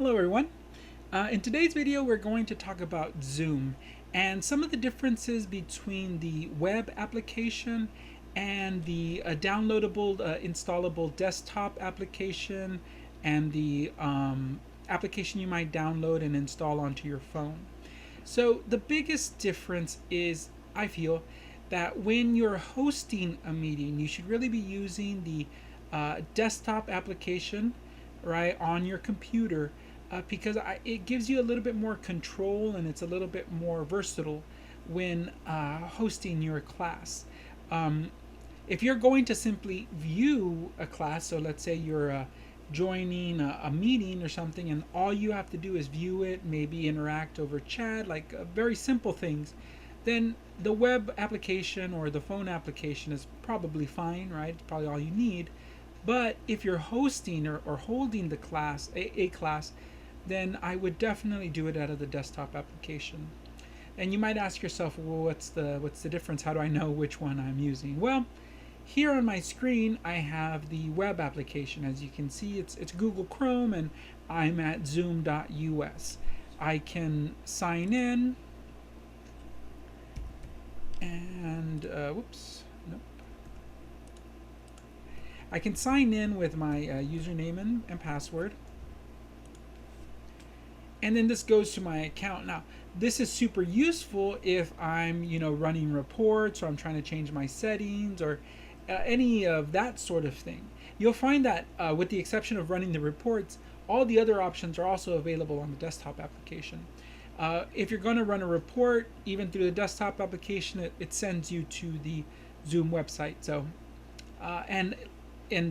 Hello everyone. In today's video we're going to talk about Zoom and some of the differences between the web application and the downloadable, installable desktop application and the application you might download and install onto your phone. So the biggest difference is, I feel, that when you're hosting a meeting, you should really be using the desktop application, right, on your computer, because it gives you a little bit more control and it's a little bit more versatile when hosting your class. If you're going to simply view a class, so let's say you're joining a meeting or something and all you have to do is view it, maybe interact over chat, like very simple things, then the web application or the phone application is probably fine, right? It's probably all you need. But if you're hosting or holding the class, a class, then I would definitely do it out of the desktop application. And you might ask yourself, well, what's the difference? How do I know which one I'm using? Well, here on my screen I have the web application. As you can see, it's Google Chrome and I'm at zoom.us. I can sign in and whoops, nope. I can sign in with my username and password. And then this goes to my account. Now, this is super useful if I'm, running reports or I'm trying to change my settings or any of that sort of thing. You'll find that with the exception of running the reports, all the other options are also available on the desktop application. If you're going to run a report, even through the desktop application, it sends you to the Zoom website. So, and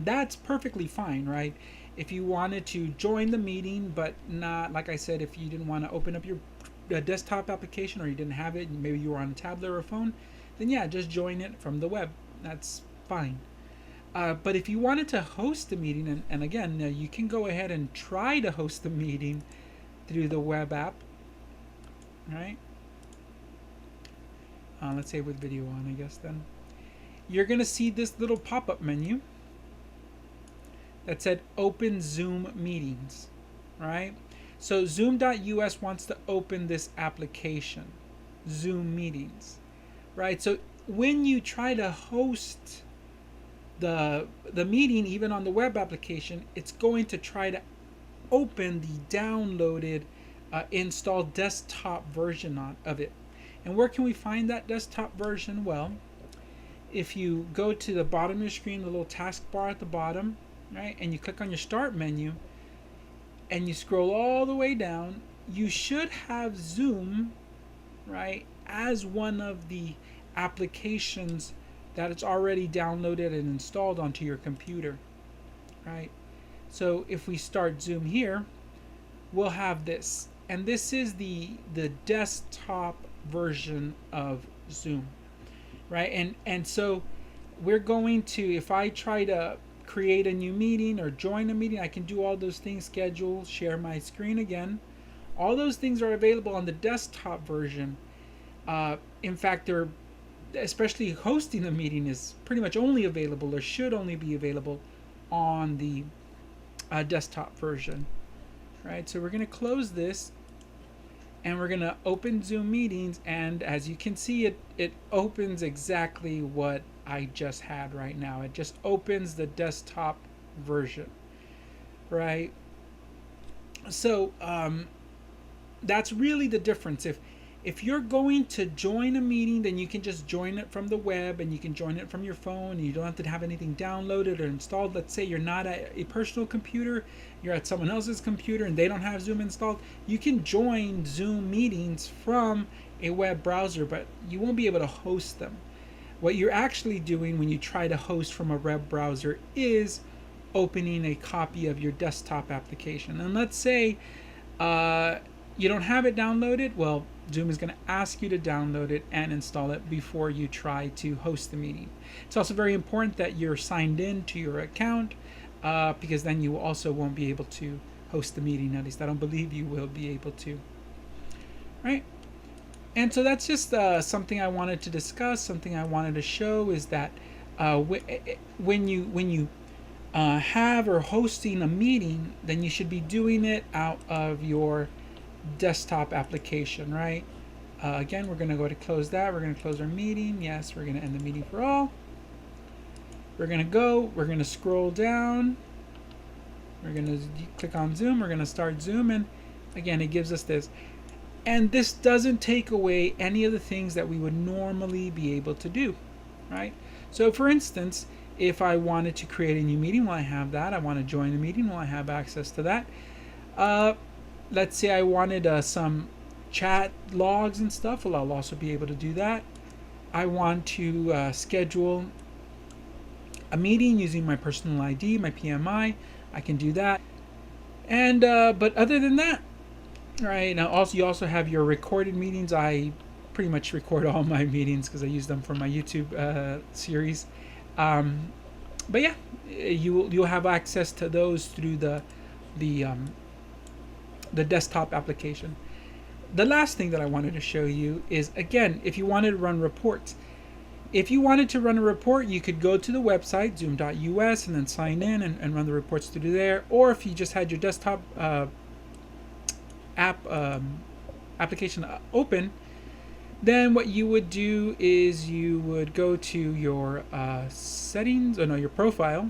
that's perfectly fine, right? If you wanted to join the meeting, but not, like I said, if you didn't want to open up your desktop application or you didn't have it, maybe you were on a tablet or a phone, then yeah, just join it from the web. That's fine. But if you wanted to host the meeting, and again, you can go ahead and try to host the meeting through the web app, right? Let's say with video on, I guess then. You're going to see this little pop-up menu that said Open Zoom Meetings, right? So Zoom.us wants to open this application, Zoom Meetings, right? So when you try to host the meeting, even on the web application, it's going to try to open the downloaded, installed desktop version of it. And where can we find that desktop version? Well, if you go to the bottom of your screen, the little taskbar at the bottom, right, and you click on your start menu and you scroll all the way down, you should have Zoom, right, as one of the applications that it's already downloaded and installed onto your computer, right? So if we start Zoom here, we'll have this, and this is the desktop version of Zoom, right? And so we're going to, if I try to create a new meeting or join a meeting, I can do all those things, schedule, share my screen again. All those things are available on the desktop version. In fact, they're, especially hosting a meeting, is pretty much only available or should only be available on the desktop version, right? So we're going to close this and we're going to open Zoom Meetings, and as you can see, it opens exactly what I just had right now. It just opens the desktop version, right? So that's really the difference. If you're going to join a meeting, then you can just join it from the web and you can join it from your phone and you don't have to have anything downloaded or installed. Let's say you're not at a personal computer, you're at someone else's computer and they don't have Zoom installed. You can join Zoom meetings from a web browser, but you won't be able to host them. What you're actually doing when you try to host from a web browser is opening a copy of your desktop application. And let's say you don't have it downloaded. Well, Zoom is going to ask you to download it and install it before you try to host the meeting. It's also very important that you're signed in to your account because then you also won't be able to host the meeting. At least I don't believe you will be able to. Right? And so that's just something I wanted to discuss, something I wanted to show is that when you have or hosting a meeting, then you should be doing it out of your desktop application, right? Again, we're going to go to close that. We're going to close our meeting. Yes, we're going to end the meeting for all. We're going to scroll down. We're going to click on Zoom. We're going to start Zoom. And again, it gives us this. And this doesn't take away any of the things that we would normally be able to do, right? So for instance, if I wanted to create a new meeting, well, I have that. I want to join the meeting, well, I have access to that. Let's say I wanted some chat logs and stuff, well, I'll also be able to do that. I want to schedule a meeting using my personal ID, my PMI, I can do that. And but other than that, right, now also you also have your recorded meetings. I pretty much record all my meetings because I use them for my YouTube series. But yeah, you'll have access to those through the desktop application. The last thing that I wanted to show you is, again, if you wanted to run reports. If you wanted to run a report, you could go to the website, zoom.us, and then sign in and run the reports through there. Or if you just had your desktop application open, then what you would do is you would go to your settings, or no, your profile.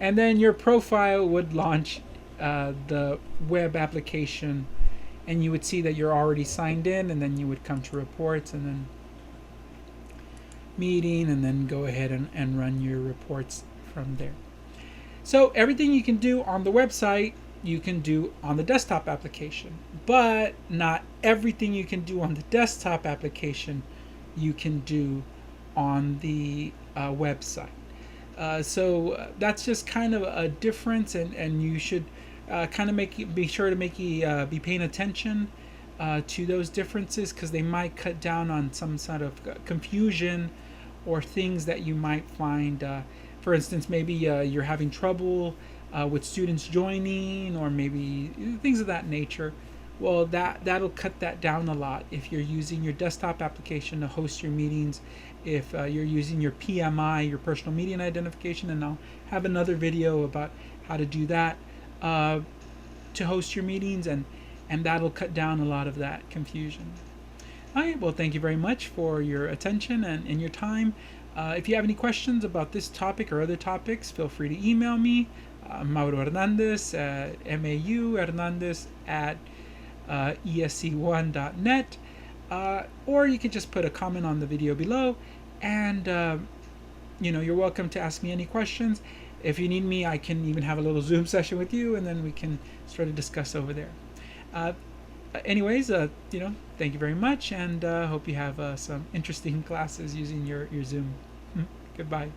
And then your profile would launch the web application, and you would see that you're already signed in, and then you would come to reports and then meeting, and then go ahead and run your reports from there. So everything you can do on the website, you can do on the desktop application, but not everything you can do on the desktop application you can do on the website. So that's just kind of a difference, and you should kind of be sure to be paying attention to those differences, because they might cut down on some sort of confusion or things that you might find. For instance, maybe you're having trouble with students joining, or maybe things of that nature. Well, that'll cut that down a lot if you're using your desktop application to host your meetings. If you're using your PMI, your personal meeting identification, and I'll have another video about how to do that to host your meetings, and that'll cut down a lot of that confusion. All right, well, thank you very much for your attention and your time. If you have any questions about this topic or other topics, feel free to email me, Mauro Hernandez, MAU Hernandez at esc1.net, or you can just put a comment on the video below, and you're welcome to ask me any questions. If you need me, I can even have a little Zoom session with you, and then we can sort of discuss over there. Anyways, thank you very much, and hope you have some interesting classes using your Zoom. Goodbye.